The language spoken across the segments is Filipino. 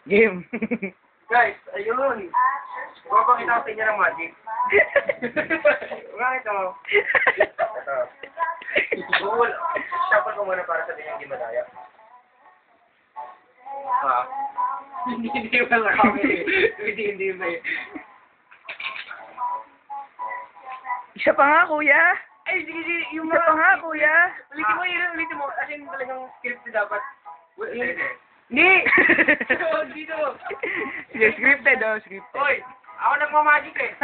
Game. Guys, ayun. Papakita ko sa inyo ng magic. Bakit mo? Ito. Shuffle ko muna para sa din yung madaya. Hindi ba lang kami? Hindi ba yun? Isa pa nga, kuya. Ay, sige, sige. Yung Isa pa nga, kuya. Ulitin mo. As in, talagang scripted dapat. Hindi! Dito! Sige, scripted, scripted. Hoy! Ako nagmamagic eh.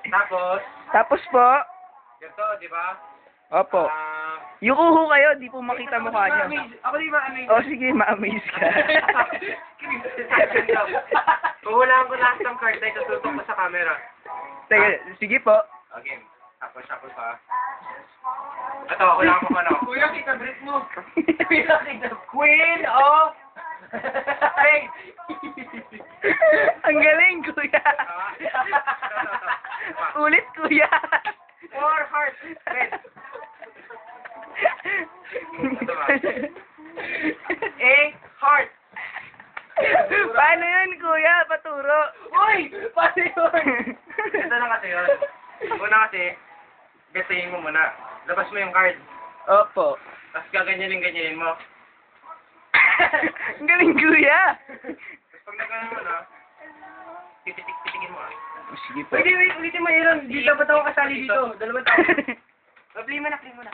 Tapos, Tapos po, ganito, di ba? opo. Yung uho kayo, di po makita mukha niyo. Ako di ma-amaze. O sige, ma-amaze ka. Puhulaan ko lahat ng card na itututok ko sa camera. Sige po. Okay. Tapos pa. Ito, wala ko ano. Kuya, kita break mo. Kuya, kita. Queen of Spades. Ang galing, kuya. Ulit, kuya. 4 hearts. Red. Ito ba? 8 hearts. Paano yun, kuya? Paturo. Uy! Paano yun? Ito na kasi yun. Una kasi, gatayin mo muna. Labas mo yung card. Opo. Tapos gaganyanin mo. Ang galing, kuya. Tapos pag nagano mo na, pitikin mo Sige po. Ulitin mo yun. Di dapat ako kasali dito. 2 tao. Play mo na.